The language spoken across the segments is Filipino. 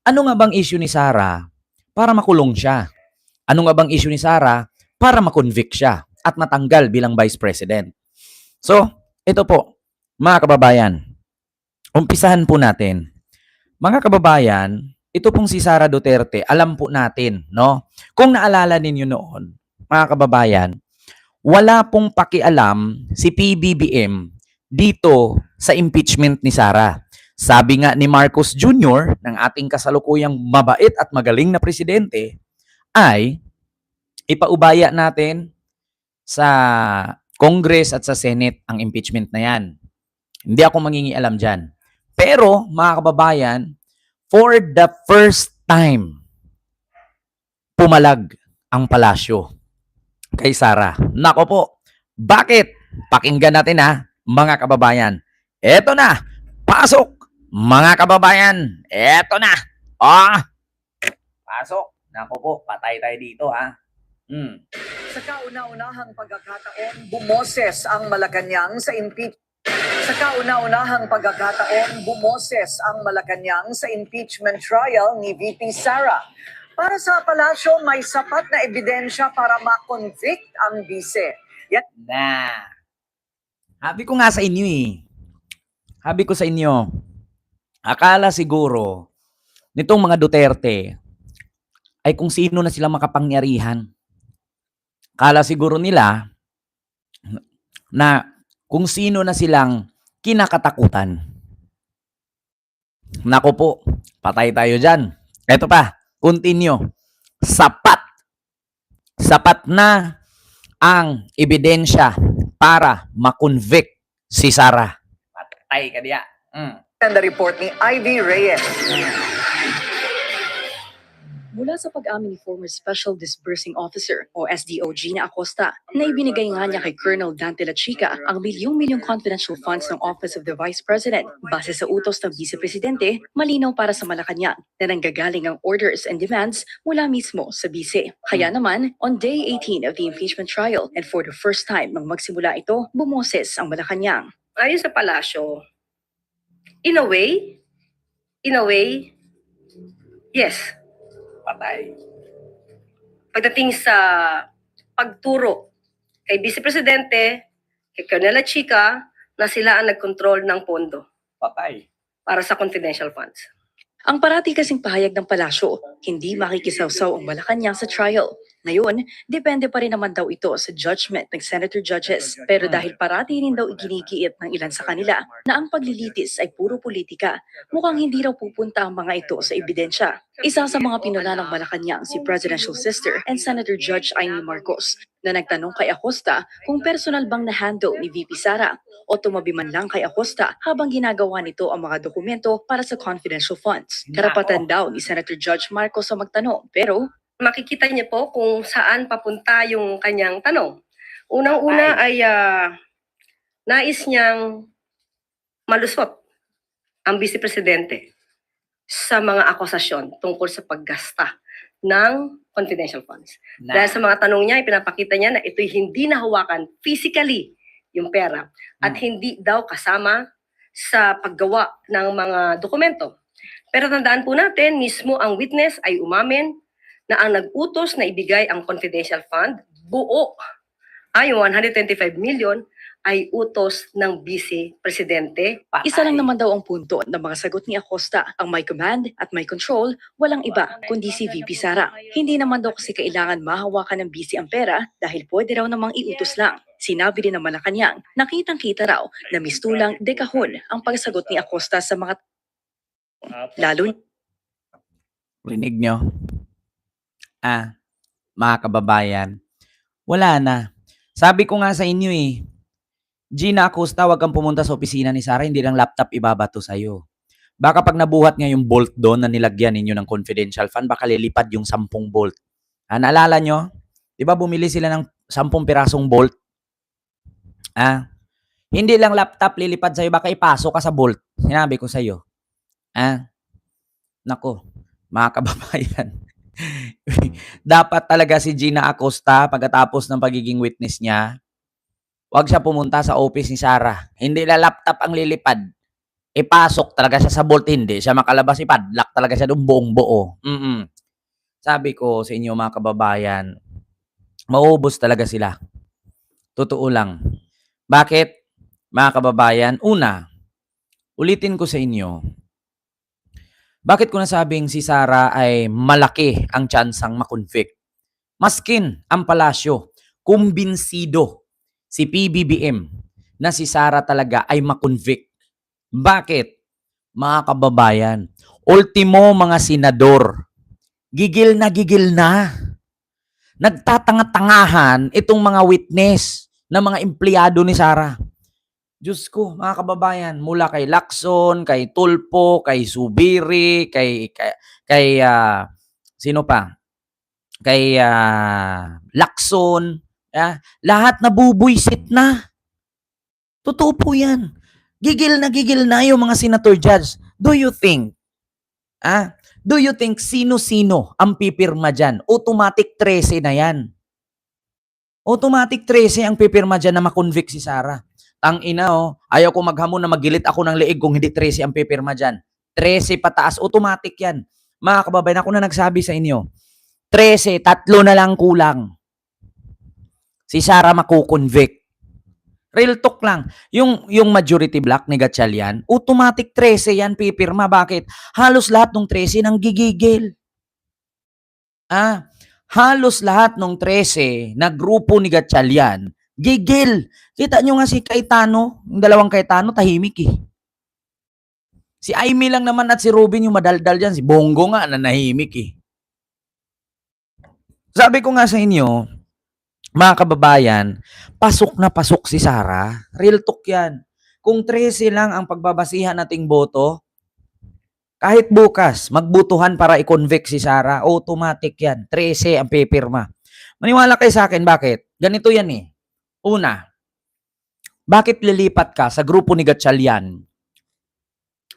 Ano nga bang issue ni Sarah para makulong siya? Ano nga bang issue ni Sarah para makonvict siya at matanggal bilang Vice President? So, ito po, mga kababayan, umpisahan po natin. Mga kababayan, ito pong si Sara Duterte, alam po natin, no? Kung naalala ninyo noon, mga kababayan, wala pong pakialam si PBBM dito sa impeachment ni Sara. Sabi nga ni Marcos Jr., ng ating kasalukuyang mabait at magaling na presidente, ay ipaubaya natin sa Congress at sa Senate ang impeachment na yan. Hindi ako mangingialam dyan. Pero, mga kababayan, for the first time, pumalag ang palasyo kay Sara. Nako po, bakit? Pakinggan natin ha, mga kababayan. Eto na, pasok, mga kababayan. Eto na. Pasok. Nako po, patay tayo dito ha. Sa kauna-unahang pagkakataon, bumoses ang Malacanang sa impeachment trial ni VP Sara. Para sa palasyo, may sapat na ebidensya para ma-convict ang bise. Sabi ko nga sa inyo Sabi ko sa inyo, akala siguro nitong mga Duterte ay kung sino na sila makapangyarihan. Akala siguro nila na kung sino na silang kinakatakutan. Nako po, patay tayo dyan. Eto pa, continue. Sapat na ang ebidensya para makonvict si Sara. Patay ka diya. And the report ni Ivy Reyes. Mula sa pag-amin ni former Special Disbursing Officer o SDOG na Acosta na ibinigay nga niya kay Colonel Dante Lachica ang milyong-milyong confidential funds ng Office of the Vice President base sa utos ng Vice Presidente, malinaw para sa Malacanang na nanggagaling ang orders and demands mula mismo sa Vice. Kaya naman, on day 18 of the impeachment trial and for the first time nang magsimula ito, bumoses ang Malacanang. Ayon sa palasyo, in a way, yes. Patay. Pagdating sa pagturo kay Vice Presidente, kay Colonel Lachica, na sila ang nagkontrol ng pondo Patay. para sa confidential funds. Ang parati kasing pahayag ng palasyo, hindi makikisawsaw ang Malacanang sa trial. Ngayon, depende pa rin naman daw ito sa judgment ng senator judges. Pero dahil parati rin daw iginigiit ng ilan sa kanila na ang paglilitis ay puro politika, mukhang hindi raw pupunta ang mga ito sa ebidensya. Isa sa mga pinula ng Malacanang si Presidential Sister and Senator Judge Amy Marcos na nagtanong kay Acosta kung personal bang na-handle ni VP Sara o tumabi man lang kay Acosta habang ginagawa nito ang mga dokumento para sa confidential funds. Karapatan daw ni Senator Judge Marcos sa magtanong, pero Makikita niyo po kung saan papunta yung kanyang tanong. Unang-una ay nais niyang malusot ang Vice Presidente sa mga akusasyon tungkol sa paggasta ng confidential funds. Dahil sa mga tanong niya, ipinapakita niya na ito'y hindi nahawakan physically yung pera at hindi daw kasama sa paggawa ng mga dokumento. Pero tandaan po natin, mismo ang witness ay umamin na ang nag-utos na ibigay ang confidential fund, buo ay 125 million ay utos ng Vice Presidente. isa lang naman daw ang punto ng mga sagot ni Acosta. Ang may command at may control, walang iba kundi si VP Sara. Hindi naman daw kasi kailangan mahawakan ng vice ang pera dahil pwede raw namang iutos lang. Sinabi din ng Malacanang, nakitang-kita raw na mistulang dekahon ang pagsagot ni Acosta sa mga lalo Rinig nyo? Mga kababayan, wala na. Sabi ko nga sa inyo Gina Acosta, wag kang pumunta sa opisina ni Sara, hindi lang laptop ibabato sa'yo. Baka pag nabuhat nga yung bolt doon na nilagyan ninyo ng confidential fund, baka lilipad yung 10 bolt. Naalala nyo? Di ba bumili sila ng 10 pirasong bolt? Hindi lang laptop lilipad sa'yo, baka ipasok ka sa bolt. Sinabi ko sa'yo. Nako, mga kababayan. Dapat talaga si Gina Acosta, pagkatapos ng pagiging witness niya, wag siya pumunta sa office ni Sara. Hindi na laptop ang lilipad. ipasok talaga siya sa vault, hindi siya makalabas, ipadlock talaga siya doon buong buo. Sabi ko sa inyo mga kababayan, maubos talaga sila. Totoo lang. Bakit? Mga kababayan, una, ulitin ko sa inyo, bakit ko nasabing si Sara ay malaki ang tsansang makonvict? Maskin ang palasyo, kumbinsido si PBBM na si Sara talaga ay makonvict. Bakit? Mga kababayan, ultimo mga senador, gigil na. Nagtatanga-tangahan itong mga witness na mga empleyado ni Sara. Diyos ko, mga kababayan, mula kay Lacson, kay Tulpo, kay Subiri, sino pa? Kay Lacson, lahat nabubuisit na. Totoo po yan. Gigil na yung mga senator judge. Do you think sino-sino ang pipirma dyan? Automatic 13 na yan. Automatic 13 ang pipirma dyan na makonvict si Sara. Tangina, ayaw ko maghamon na magilit ako ng leeg kung hindi 13 ang pipirma dyan. 13 pataas, automatic yan. Mga kababayan, ako na nagsabi sa inyo, 13, 3 na lang kulang. Si Sara makukonvict. Real talk lang. Yung majority block ni Gatchalian, automatic 13 yan pipirma. Bakit? Halos lahat ng 13 nang gigigil. Halos lahat ng 13 na grupo ni Gatchalian, gigil. Kita nyo nga si Cayetano, yung dalawang Cayetano, tahimik eh. Si Aimee lang naman at si Robin yung madaldal dyan. Si Bongo nga, nanahimik eh. Sabi ko nga sa inyo, mga kababayan, pasok na pasok si Sara. Real talk yan. Kung 13 lang ang pagbabasihan nating boto, kahit bukas, magbutuhan para i-convict si Sara, automatic yan. 13 ang pipirma. Maniwala kayo sa akin, bakit? Ganito yan eh. Una, bakit lilipat ka sa grupo ni Gatchalian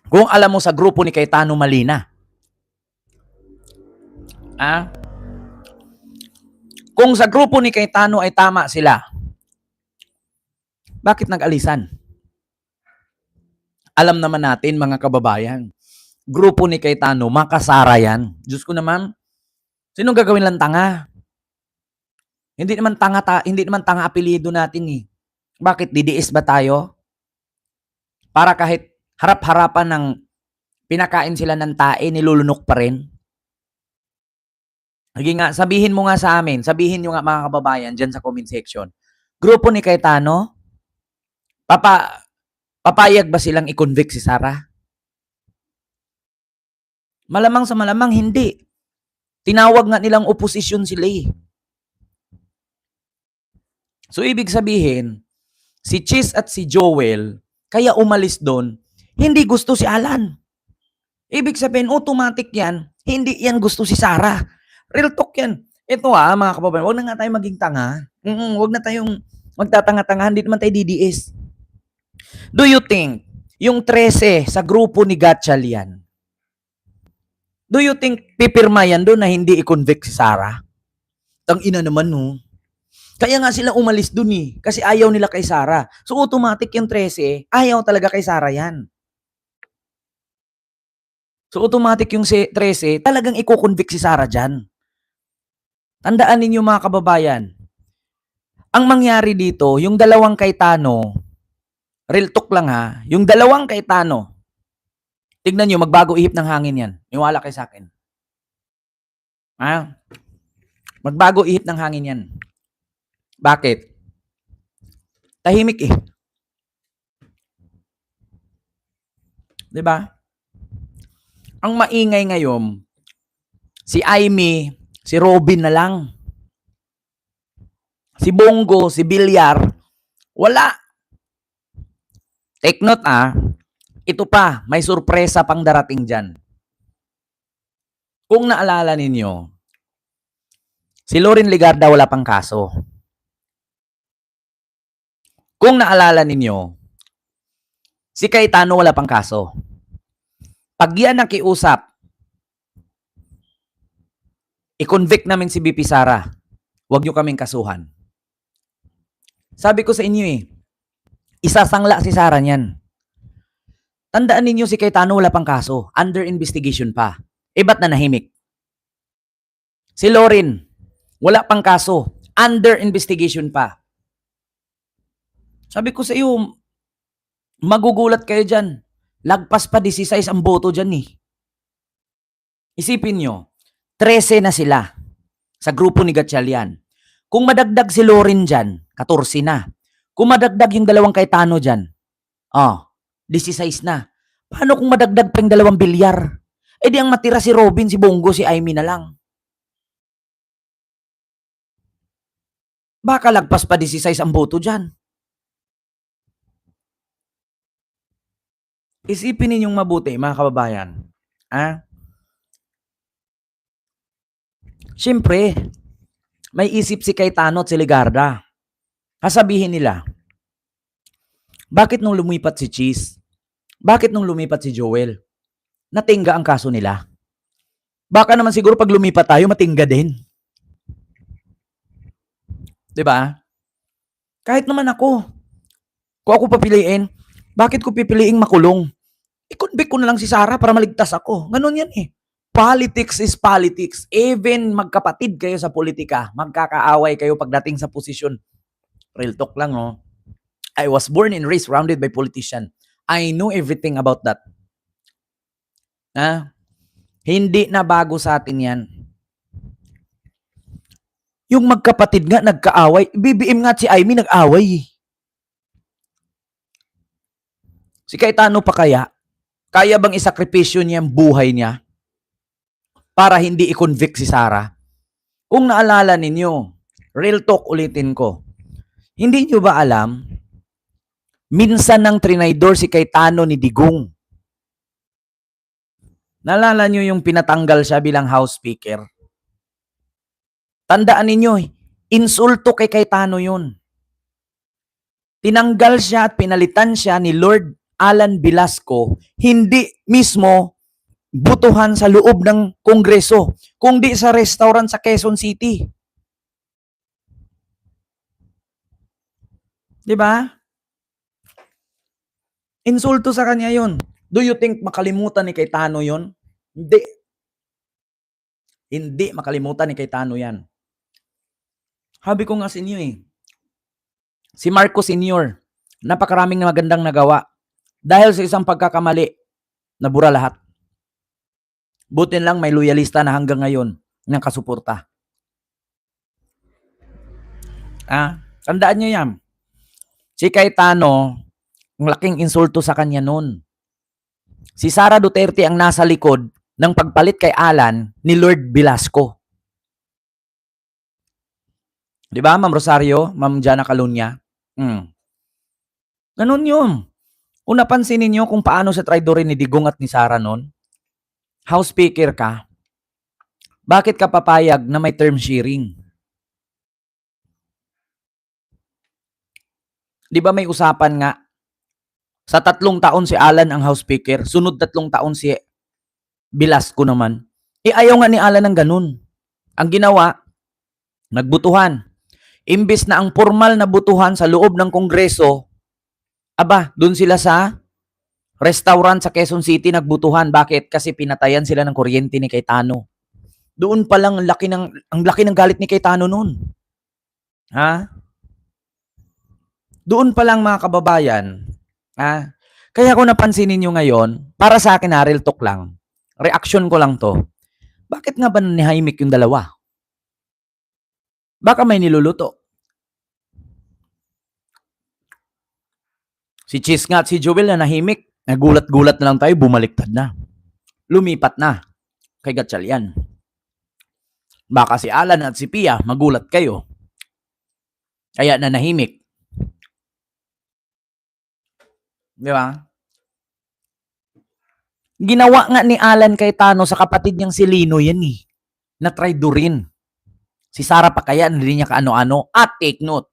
kung alam mo sa grupo ni Cayetano Malina? Kung sa grupo ni Cayetano ay tama sila, bakit nag-alisan? Alam naman natin, mga kababayan, grupo ni Cayetano, makasara yan. Diyos ko naman, sinong gagawin lang tanga? Hindi naman tanga apelyido natin eh. Bakit? DDS ba tayo? Para kahit harap-harapan ng pinakain sila ng tae, nilulunok pa rin? Sige nga, sabihin mo nga sa amin, sabihin nyo nga mga kababayan dyan sa comment section, grupo ni Cayetano, papayag ba silang i-convict si Sara? Malamang sa malamang, hindi. Tinawag nga nilang oposisyon sila eh. So, ibig sabihin, si Chis at si Joel, kaya umalis doon, hindi gusto si Alan. Ibig sabihin, automatic yan, hindi yan gusto si Sara. Real talk yan. Ito mga kababayan, huwag na nga tayo maging tanga. Huwag na tayong magtatanga-tanga, hindi naman tayo DDS. Do you think, yung 13 sa grupo ni Gatchalian, do you think pipirma yan doon na hindi i-convict si Sara? Tangina naman no. Kaya nga sila umalis doon eh. Kasi ayaw nila kay Sara. So automatic yung 13, ayaw talaga kay Sara yan. So automatic yung 13, talagang i-convict si Sara dyan. Tandaan ninyo mga kababayan, ang mangyari dito, yung dalawang Cayetano, real talk lang yung dalawang Cayetano, tignan nyo, magbago ihip ng hangin yan. Niwala kayo sa akin. Magbago ihip ng hangin yan. Bakit? Tahimik eh. Diba? Ang maingay ngayon, si Aimee, si Robin na lang. Si Bongo, si Villar, wala. Take note ito pa, may surpresa pang darating dyan. Kung naalala ninyo, si Loren Legarda wala pang kaso. Kung naalala ninyo, si Cayetano wala pang kaso. Pag yan nakiusap, i-convict namin si BP Sara, huwag nyo kaming kasuhan. Sabi ko sa inyo isasangla si Sara niyan. Tandaan ninyo si Cayetano wala pang kaso. Under investigation pa. Ba't na nahimik? Si Lorin, wala pang kaso. Under investigation pa. Sabi ko sa iyo, magugulat kayo dyan. Lagpas pa 16 ang boto dyan eh. Isipin nyo, 13 na sila sa grupo ni Gatchalian. Kung madagdag si Lorin dyan, 14 na. Kung madagdag yung dalawang Cayetano dyan, 16 na. Paano kung madagdag pa yung 2 bilyar? Di ang matira si Robin, si Bongo, si Amy na lang. Baka lagpas pa 16 ang boto dyan. Isipin ninyong mabuti, mga kababayan. Siyempre, may isip si Cayetano at si Legarda. Kasabihin nila, bakit nung lumipat si Cheese? Bakit nung lumipat si Joel? Natingga ang kaso nila. Baka naman siguro pag lumipat tayo, matingga din. 'Di ba? Kahit naman ako, kung ako papiliin, bakit ko pipiliing makulong? I-convict ko na lang si Sara para maligtas ako. Ganun yan eh. Politics is politics. Even magkapatid kayo sa politika, magkakaaway kayo pagdating sa posisyon. Real talk lang, no? I was born and raised surrounded by politicians. I know everything about that. Hindi na bago sa atin yan. Yung magkapatid nga nagkaaway, BBM nga si Amy nag-away. Si Cayetano pa kaya bang isakripisyo niya ang buhay niya para hindi i-convict si Sara? Kung naalala ninyo, real talk ulitin ko. Hindi nyo ba alam, minsan nang trinaydor si Cayetano ni Digong. Naalala nyo yung pinatanggal siya bilang House Speaker? Tandaan ninyo, insulto kay Cayetano yun. Tinanggal siya at pinalitan siya ni Lord Alan Velasco, hindi mismo butuhan sa loob ng Kongreso, kundi sa restaurant sa Quezon City. Di ba? Insulto sa kanya yun. Do you think makalimutan ni Cayetano yun? Hindi. Hindi makalimutan ni Cayetano yan. Sabi ko nga sa inyo eh. Si Marcos Sr., napakaraming magandang nagawa. Dahil sa isang pagkakamali, nabura lahat. Butin lang may loyalista na hanggang ngayon ng kasuporta. Tandaan nyo yan. Si Cayetano, ang laking insulto sa kanya noon. Si Sara Duterte ang nasa likod ng pagpalit kay Alan ni Lord Velasco. Di ba, Ma'am Rosario? Ma'am Jana Calunya? Ganun yun. Kung napansin ninyo kung paano sa traidorin ni Digong at ni Sara noon, House Speaker ka, bakit ka papayag na may term sharing? Di ba may usapan nga, sa 3 taon si Alan ang House Speaker, sunod 3 taon si Velasco naman. Ayaw nga ni Alan ng ganun. Ang ginawa, nagbutuhan. Imbis na ang formal na butuhan sa loob ng Kongreso, doon sila sa restaurant sa Quezon City nagbutuhan. Bakit? Kasi pinatayan sila ng kuryente ni Cayetano. Doon pa lang ang laki ng galit ni Cayetano noon. Doon pa lang mga kababayan. Kaya kung napansinin nyo ngayon, para sa akin real talk lang, reaction ko lang to, bakit nga ba nanihimik yung dalawa? Baka may niluluto. Si Cheese nga at si Joel na nahimik, nagulat-gulat na lang tayo, bumaliktad na. Lumipat na kay Gatchalian. Baka si Alan at si Pia, magulat kayo. Kaya nanahimik. Di ba? Ginawa nga ni Alan Cayetano sa kapatid niyang si Lino yan eh. Na traidorin. Si Sara pa kaya, hindi niya kaano-ano. At take note,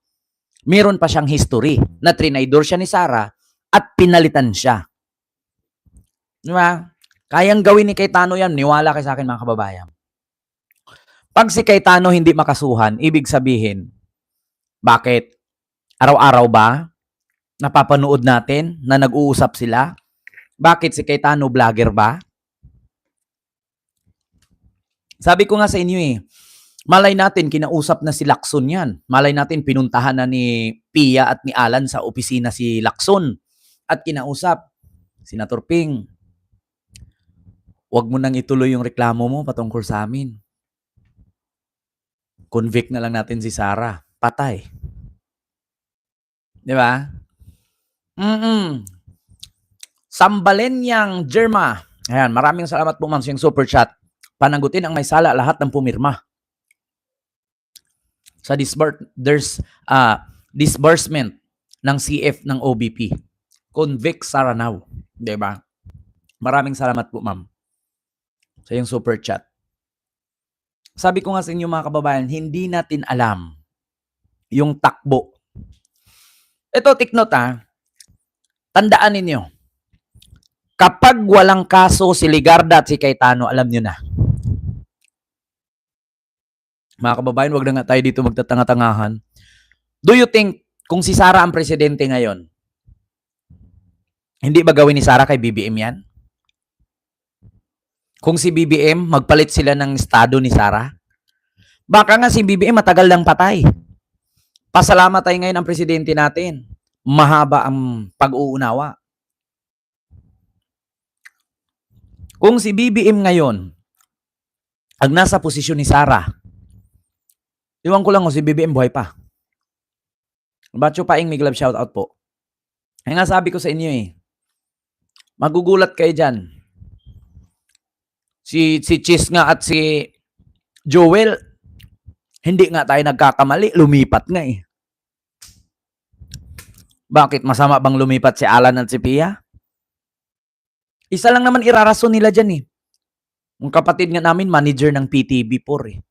meron pa siyang history na trinaydor siya ni Sara at pinalitan siya. Di ba? Kayang gawin ni Cayetano yan. Niwala kayo sa akin mga kababayan. Pag si Cayetano hindi makasuhan, ibig sabihin, bakit? Araw-araw ba napapanood natin na nag-uusap sila Bakit si Cayetano vlogger ba? Sabi ko nga sa inyo malay natin kinausap na si Lacson yan. Malay natin pinuntahan na ni Pia at ni Alan sa opisina si Lacson at kinausap, Senator Ping, wag mo nang ituloy yung reklamo mo patungkol sa amin. Convict na lang natin si Sara. Patay. Di ba? Sambalenyang Germa. Ayan, maraming salamat po ma'am sa yung super chat. Panagutin ang may sala lahat ng pumirma. Sa disbursement ng CF ng OBP. Convict Sara now. Di ba? Maraming salamat po ma'am sa yung super chat. Sabi ko nga sa inyo mga kababayan, hindi natin alam yung takbo. Ito, take note tandaan ninyo, kapag walang kaso si Ligarda at si Cayetano, alam nyo na. Mga kababayan, wag na nga tayo dito magtatanga-tangahan. Do you think, kung si Sara ang presidente ngayon, hindi ba gawin ni Sara kay BBM yan? Kung si BBM, magpalit sila ng estado ni Sara? Baka nga si BBM matagal lang patay. Pasalamat tayo ngayon ang presidente natin. Mahaba ang pag-uunawa. Kung si BBM ngayon, ang nasa posisyon ni Sara, iwan ko lang kung si BBM buhay pa. Batcho Paing, may glove shoutout po. Ay nga sabi ko sa inyo magugulat kayo dyan. Si Chis nga at si Joel, hindi nga tayo nagkakamali, lumipat nga Bakit? Masama bang lumipat si Alan at si Pia? Isa lang naman irarason nila dyan Ang kapatid nga namin, manager ng PTV4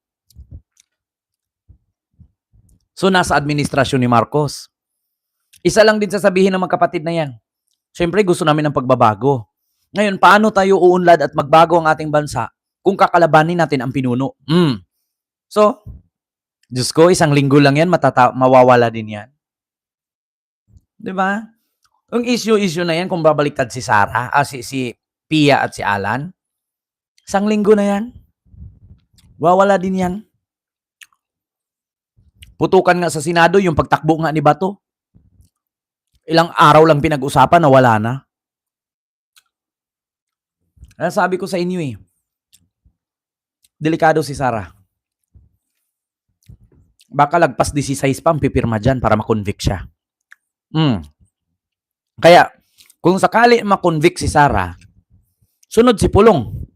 So, nasa administrasyon ni Marcos. Isa lang din sasabihin ng mga kapatid na yan. Siyempre, gusto namin ng pagbabago. Ngayon, paano tayo uunlad at magbago ang ating bansa kung kakalabanin natin ang pinuno? So, Diyos ko, isang linggo lang yan, mawawala din yan. Diba? Ang issue na yan, kung babaliktad si Sara, si Pia at si Alan, isang linggo na yan. Wawala din yan. Putukan nga sa Senado, yung pagtakbo nga ni Bato. Ilang araw lang pinag-usapan na wala na. Kaya sabi ko sa inyo delikado si Sara. Baka lagpas 16 pa ang pipirma dyan para makonvict siya. Kaya, kung sakali makonvict si Sara, sunod si Pulong.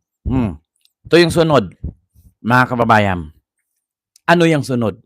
Ito yung sunod, mga kababayan. Ano yung sunod?